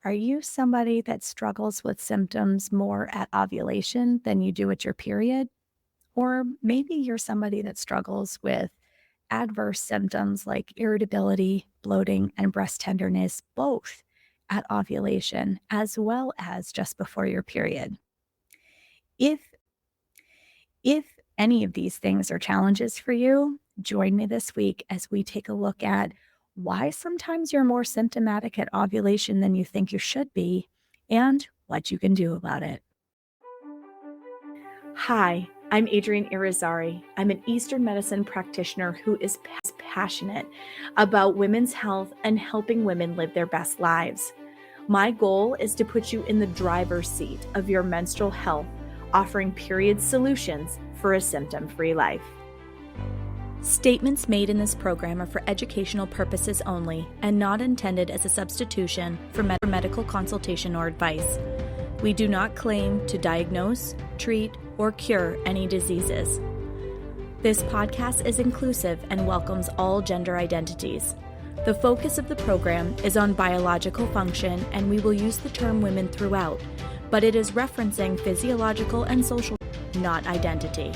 Are you somebody that struggles with symptoms more at ovulation than you do at your period? Or maybe you're somebody that struggles with adverse symptoms like irritability, bloating, and breast tenderness, both at ovulation as well as just before your period. If if any of these things are challenges for you, join me this week as we take a look at why sometimes you're more symptomatic at ovulation than you think you should be and what you can do about it. Hi, I'm Adrienne Irizarry. I'm an Eastern medicine practitioner who is passionate about women's health and helping women live their best lives. My goal is to put you in the driver's seat of your menstrual health, offering period solutions for a symptom-free life. Statements made in this program are for educational purposes only and not intended as a substitution for medical consultation or advice. We do not claim to diagnose, treat, or cure any diseases. This podcast is inclusive and welcomes all gender identities. The focus of the program is on biological function, and we will use the term women throughout, but it is referencing physiological and social, not identity.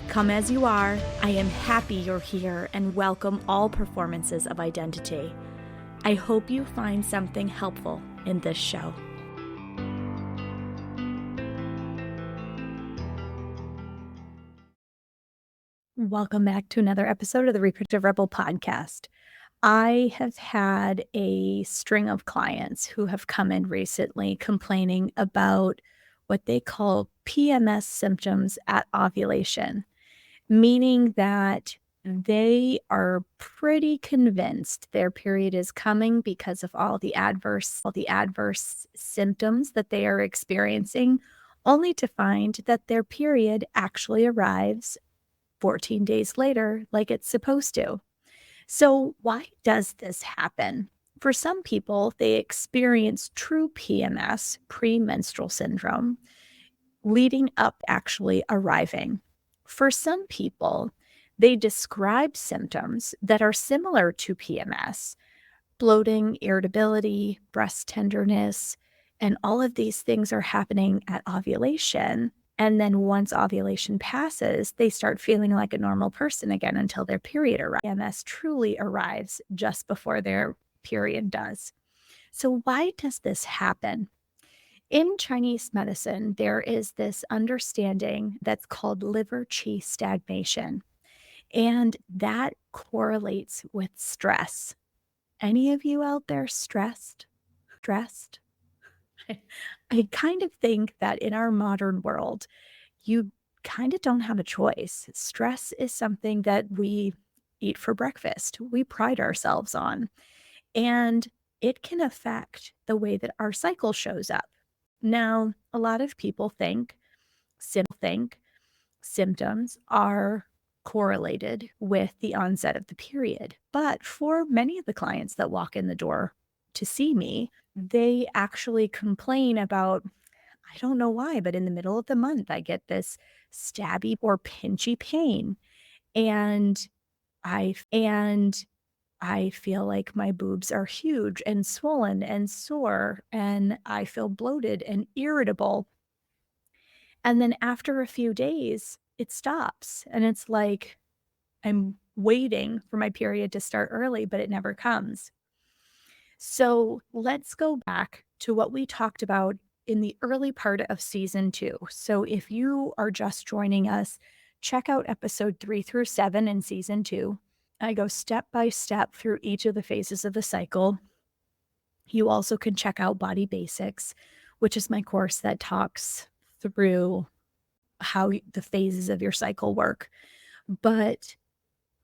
Come as you are, I am happy you're here and welcome all performances of identity. I hope you find something helpful in this show. Welcome back to another episode of the Reproductive Rebel podcast. I have had a string of clients who have come in recently complaining about what they call PMS symptoms at ovulation, meaning that they are pretty convinced their period is coming because of all the adverse symptoms that they are experiencing, only to find that their period actually arrives 14 days later like it's supposed to. So why does this happen? For some people, they experience true PMS, premenstrual syndrome, leading up actually arriving. For some people, they describe symptoms that are similar to PMS, bloating, irritability, breast tenderness, and all of these things are happening at ovulation. And then once ovulation passes, they start feeling like a normal person again until their period arrives. PMS truly arrives just before their period does. So why does this happen? In Chinese medicine, there is this understanding that's called liver qi stagnation, and that correlates with stress. Any of you out there stressed? Stressed? I kind of think that in our modern world, you kind of don't have a choice. Stress is something that we eat for breakfast, we pride ourselves on, and it can affect the way that our cycle shows up. Now, a lot of people think symptoms are correlated with the onset of the period. But for many of the clients that walk in the door to see me, they actually complain about, I don't know why, but in the middle of the month, I get this stabby or pinchy pain. And I feel like my boobs are huge and swollen and sore, and I feel bloated and irritable. And then after a few days, it stops. And it's like I'm waiting for my period to start early, but it never comes. So let's go back to what we talked about in the early part of season 2. So if you are just joining us, check out episode 3 through 7 in season 2. I go step by step through each of the phases of the cycle. You also can check out Body Basics, which is my course that talks through how the phases of your cycle work. But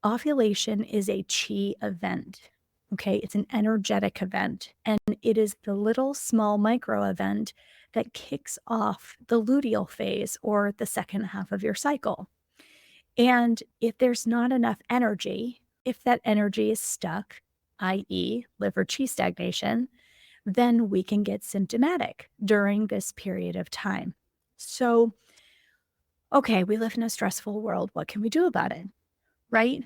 ovulation is a chi event. Okay, it's an energetic event, and it is the little small micro event that kicks off the luteal phase or the second half of your cycle. And if there's not enough energy, if that energy is stuck, i.e., liver qi stagnation, then we can get symptomatic during this period of time. So, okay, we live in a stressful world. What can we do about it? Right?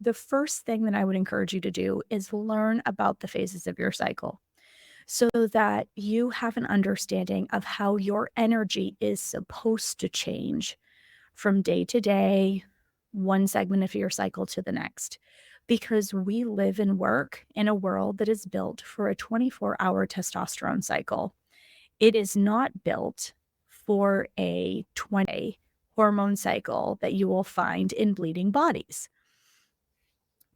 The first thing that I would encourage you to do is learn about the phases of your cycle. so that you have an understanding of how your energy is supposed to change from day to day, one segment of your cycle to the next. Because we live and work in a world that is built for a 24-hour testosterone cycle. It is not built for a 20 hormone cycle that you will find in bleeding bodies.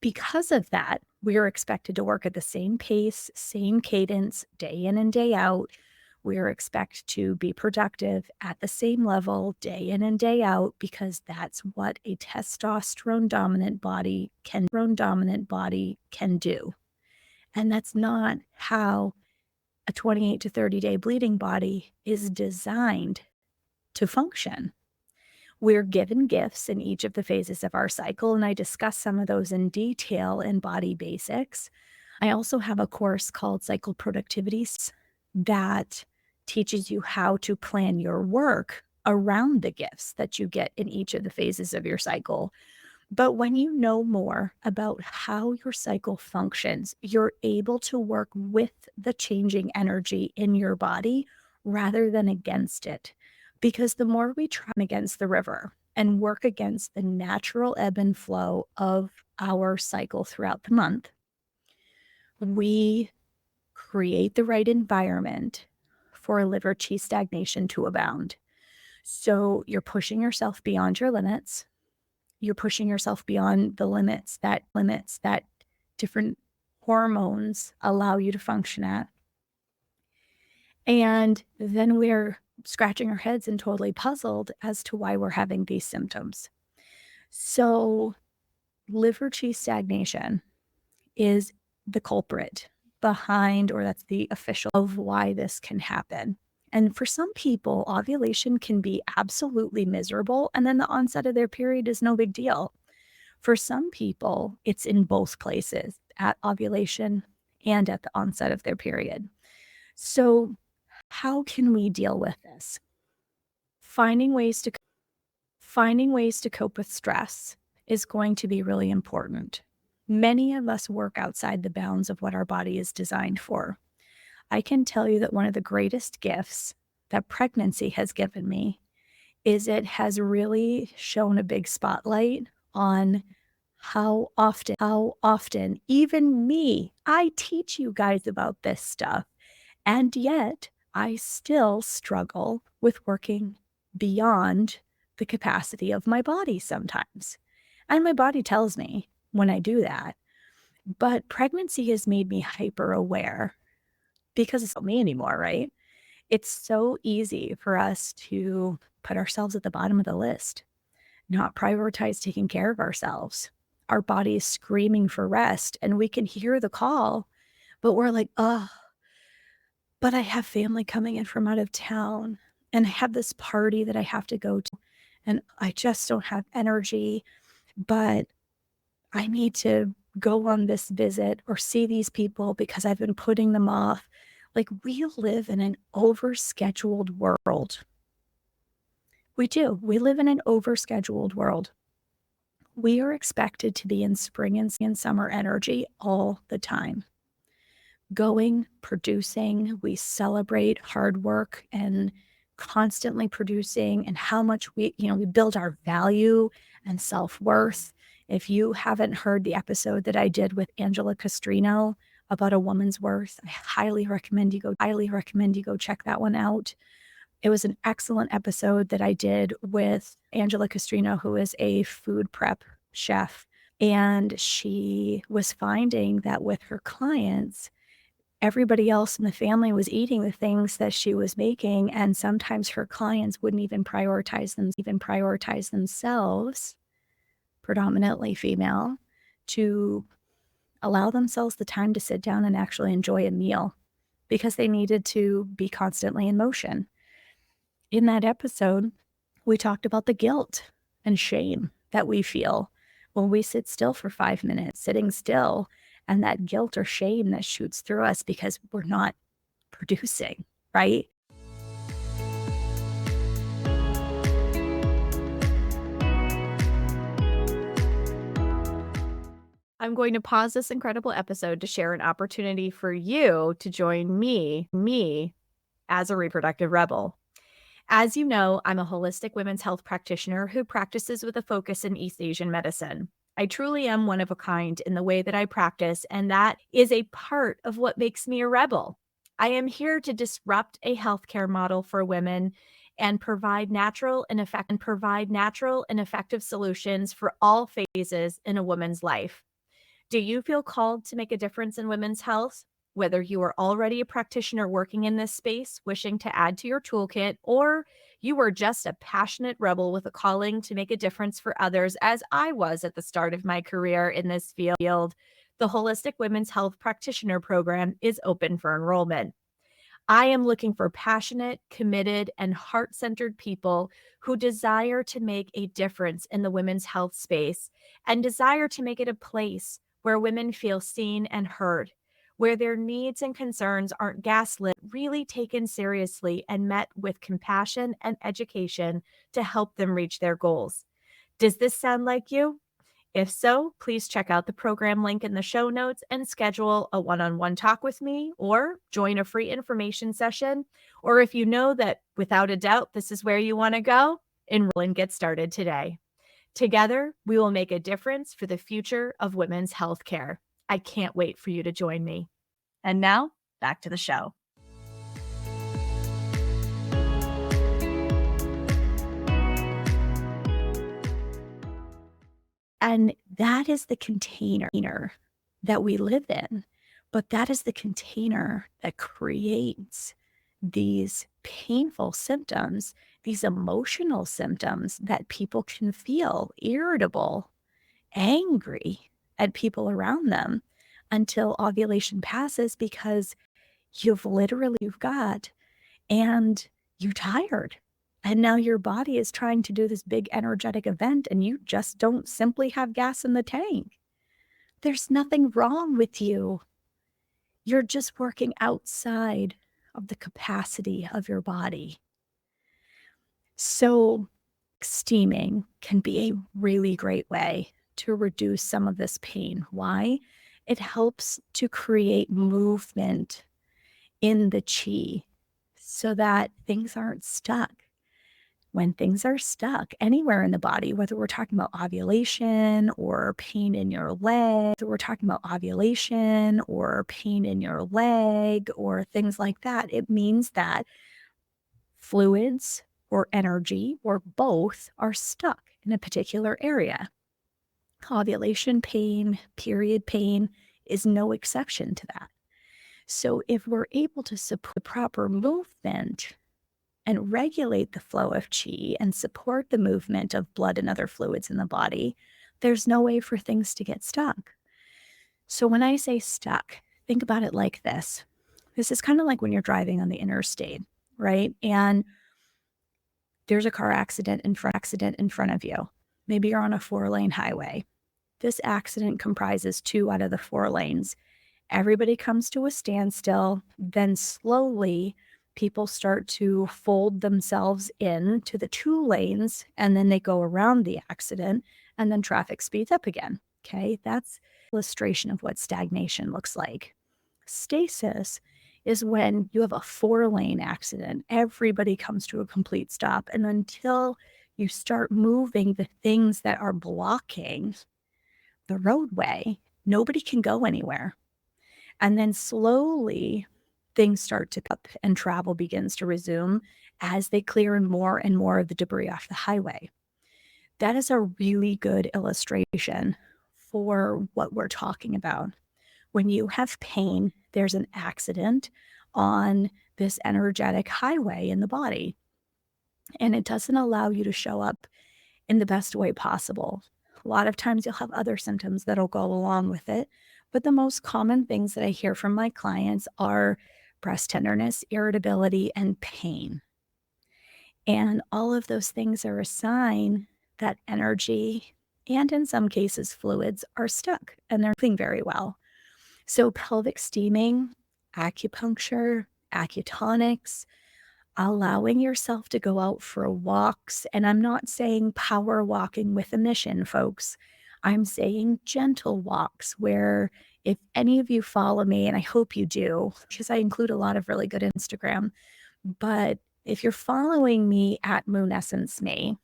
Because of that, we are expected to work at the same pace, same cadence, day in and day out. We are expected to be productive at the same level day in and day out because that's what a testosterone dominant body can do. And that's not how a 28 to 30-day bleeding body is designed to function. We're given gifts in each of the phases of our cycle, and I discuss some of those in detail in Body Basics. I also have a course called Cycle Productivity that teaches you how to plan your work around the gifts that you get in each of the phases of your cycle. But when you know more about how your cycle functions, you're able to work with the changing energy in your body rather than against it. Because the more we try against the river and work against the natural ebb and flow of our cycle throughout the month, we create the right environment for liver qi stagnation to abound. So you're pushing yourself beyond your limits. You're pushing yourself beyond the limits that different hormones allow you to function at. And then we're scratching our heads and totally puzzled as to why we're having these symptoms. So liver qi stagnation is the culprit behind, or that's the official of why this can happen. And for some people, ovulation can be absolutely miserable, and then the onset of their period is no big deal. For some people, it's in both places, at ovulation and at the onset of their period. So how can we deal with this? Finding ways to cope with stress is going to be really important. Many of us work outside the bounds of what our body is designed for. I can tell you that one of the greatest gifts that pregnancy has given me is it has really shown a big spotlight on how often, even me, I teach you guys about this stuff, and yet I still struggle with working beyond the capacity of my body sometimes. And my body tells me when I do that. But pregnancy has made me hyper aware because it's not me anymore, right? It's so easy for us to put ourselves at the bottom of the list, not prioritize taking care of ourselves. Our body is screaming for rest and we can hear the call, but we're like, oh, but I have family coming in from out of town and I have this party that I have to go to and I just don't have energy, but I need to go on this visit or see these people because I've been putting them off. Like, we live in an overscheduled world. We do. We live in an overscheduled world. We are expected to be in spring and summer energy all the time. Going, producing, we celebrate hard work and constantly producing and how much we build our value and self-worth. If you haven't heard the episode that I did with Angela Castrino about a woman's worth, I highly recommend you go check that one out. It was an excellent episode that I did with Angela Castrino, who is a food prep chef. And she was finding that with her clients, everybody else in the family was eating the things that she was making. And sometimes her clients wouldn't even prioritize themselves, predominantly female, to allow themselves the time to sit down and actually enjoy a meal because they needed to be constantly in motion. In that episode, we talked about the guilt and shame that we feel when we sit still for 5 minutes, sitting still, and that guilt or shame that shoots through us because we're not producing, right? I'm going to pause this incredible episode to share an opportunity for you to join me as a reproductive rebel. As you know, I'm a holistic women's health practitioner who practices with a focus in East Asian medicine. I truly am one of a kind in the way that I practice, and that is a part of what makes me a rebel. I am here to disrupt a healthcare model for women and provide natural and effective solutions for all phases in a woman's life. Do you feel called to make a difference in women's health? Whether you are already a practitioner working in this space, wishing to add to your toolkit, or you are just a passionate rebel with a calling to make a difference for others, as I was at the start of my career in this field, the Holistic Women's Health Practitioner Program is open for enrollment. I am looking for passionate, committed, and heart centered people who desire to make a difference in the women's health space and desire to make it a place where women feel seen and heard, where their needs and concerns aren't gaslit, really taken seriously and met with compassion and education to help them reach their goals. Does this sound like you? If so, please check out the program link in the show notes and schedule a one-on-one talk with me or join a free information session. Or if you know that without a doubt this is where you want to go, enroll and get started today. Together, we will make a difference for the future of women's healthcare. I can't wait for you to join me. And now, back to the show. And that is the container that we live in. But that is the container that creates these painful symptoms, these emotional symptoms that people can feel irritable, angry at people around them until ovulation passes because you've got and you're tired. And now your body is trying to do this big energetic event and you just don't simply have gas in the tank. There's nothing wrong with you. You're just working outside of the capacity of your body. So steaming can be a really great way to reduce some of this pain. Why? It helps to create movement in the chi so that things aren't stuck. When things are stuck anywhere in the body, whether we're talking about ovulation or pain in your leg, or things like that, it means that fluids or energy or both are stuck in a particular area. Ovulation pain, period pain is no exception to that. So if we're able to support the proper movement and regulate the flow of chi and support the movement of blood and other fluids in the body, there's no way for things to get stuck. So when I say stuck, think about it like this. This is kind of like when you're driving on the interstate, right? And there's a car accident in front of you. Maybe you're on a 4-lane highway. This accident comprises 2 out of the 4 lanes. Everybody comes to a standstill, then slowly people start to fold themselves in to the 2 lanes, and then they go around the accident, and then traffic speeds up again. Okay, that's an illustration of what stagnation looks like. Stasis is when you have a 4-lane accident. Everybody comes to a complete stop, and until you start moving the things that are blocking the roadway, nobody can go anywhere. And then slowly things start to up and travel begins to resume as they clear more and more of the debris off the highway. That is a really good illustration for what we're talking about. When you have pain, there's an accident on this energetic highway in the body, and it doesn't allow you to show up in the best way possible. A lot of times you'll have other symptoms that'll go along with it, but the most common things that I hear from my clients are breast tenderness, irritability, and pain. And all of those things are a sign that energy and in some cases fluids are stuck and they're moving very well. So pelvic steaming, acupuncture, acutonics, allowing yourself to go out for walks. And I'm not saying power walking with a mission, folks. I'm saying gentle walks where if any of you follow me, and I hope you do, because I include a lot of really good Instagram, but if you're following me at Moon Essence Me,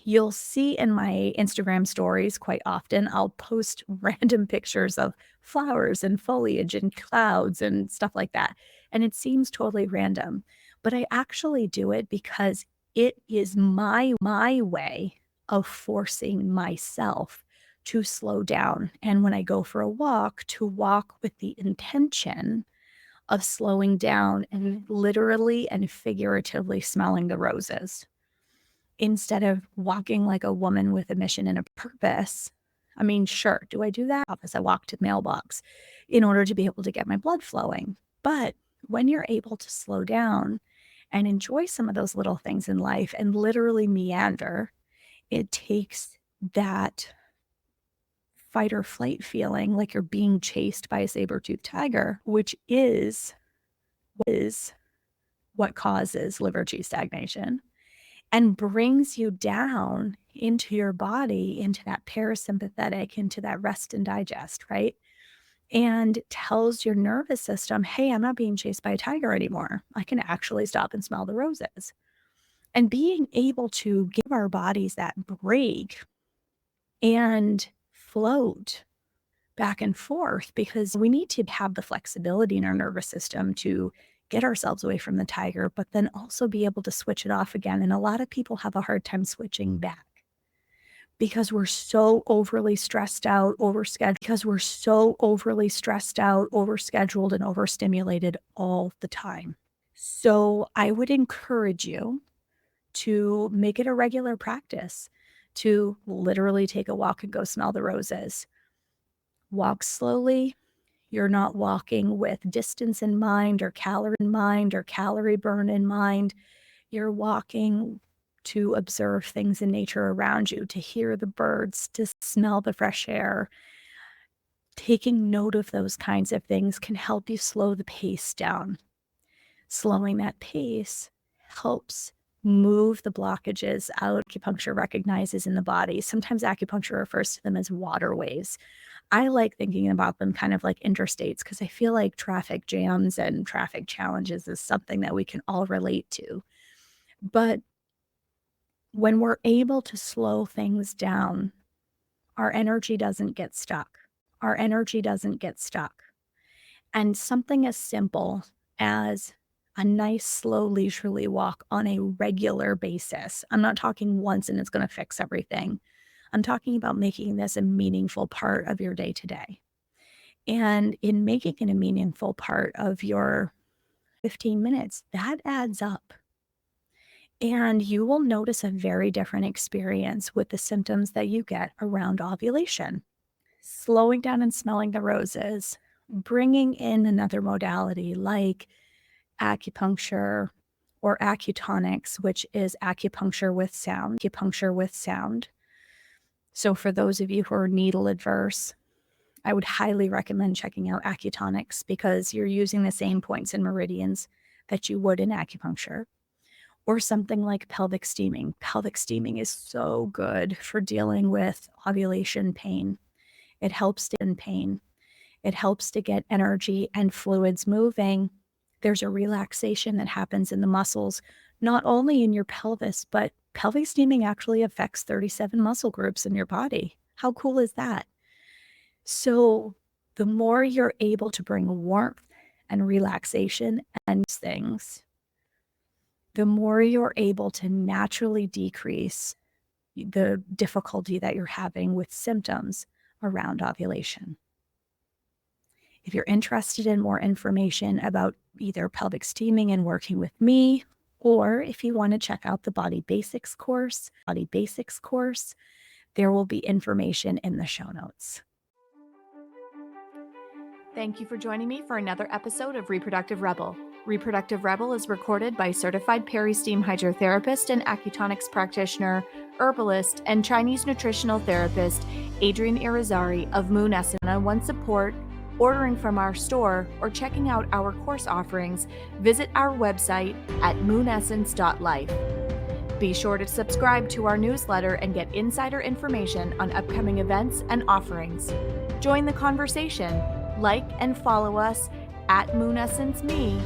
you'll see in my Instagram stories quite often, I'll post random pictures of flowers and foliage and clouds and stuff like that. And it seems totally random, but I actually do it because it is my way of forcing myself to slow down. And when I go for a walk, to walk with the intention of slowing down and literally and figuratively smelling the roses instead of walking like a woman with a mission and a purpose. I mean, sure, do I do that? Office, I walk to the mailbox in order to be able to get my blood flowing. But when you're able to slow down and enjoy some of those little things in life and literally meander, it takes that fight or flight feeling like you're being chased by a saber-toothed tiger, which is what causes liver G stagnation, and brings you down into your body, into that parasympathetic, into that rest and digest, right? And tells your nervous system, hey, I'm not being chased by a tiger anymore. I can actually stop and smell the roses. And being able to give our bodies that break and float back and forth, because we need to have the flexibility in our nervous system to get ourselves away from the tiger, but then also be able to switch it off again. And a lot of people have a hard time switching back because we're so overly stressed out, overscheduled, and overstimulated all the time. So I would encourage you to make it a regular practice to literally take a walk and go smell the roses. Walk slowly. You're not walking with distance in mind or calorie burn in mind. You're walking to observe things in nature around you, to hear the birds, to smell the fresh air. Taking note of those kinds of things can help you slow the pace down. Slowing that pace helps move the blockages out. Acupuncture recognizes in the body. Sometimes acupuncture refers to them as waterways. I like thinking about them kind of like interstates because I feel like traffic jams and traffic challenges is something that we can all relate to. But when we're able to slow things down, our energy doesn't get stuck. And something as simple as a nice, slow, leisurely walk on a regular basis. I'm not talking once and it's going to fix everything. I'm talking about making this a meaningful part of your day to day. And in making it a meaningful part of your 15 minutes, that adds up. And you will notice a very different experience with the symptoms that you get around ovulation. Slowing down and smelling the roses, bringing in another modality like acupuncture or acutonics, which is acupuncture with sound. So for those of you who are needle adverse, I would highly recommend checking out acutonics because you're using the same points and meridians that you would in acupuncture. Or something like pelvic steaming. Pelvic steaming is so good for dealing with ovulation pain. It helps to get energy and fluids moving. There's a relaxation that happens in the muscles, not only in your pelvis, but pelvic steaming actually affects 37 muscle groups in your body. How cool is that? So the more you're able to bring warmth and relaxation and things, the more you're able to naturally decrease the difficulty that you're having with symptoms around ovulation. If you're interested in more information about either pelvic steaming and working with me, or if you want to check out the Body Basics course, there will be information in the show notes. Thank you for joining me for another episode of Reproductive Rebel. Reproductive Rebel is recorded by certified peri-steam hydrotherapist and acutonics practitioner, herbalist, and Chinese nutritional therapist Adrienne Irizarry of Moon Essence. Want support, ordering from our store, or checking out our course offerings, visit our website at moonessence.life. Be sure to subscribe to our newsletter and get insider information on upcoming events and offerings. Join the conversation. Like and follow us at MoonEssenceMe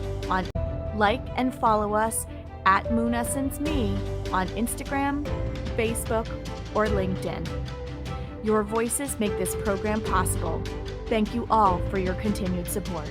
on Instagram, Facebook, or LinkedIn. Your voices make this program possible. Thank you all for your continued support.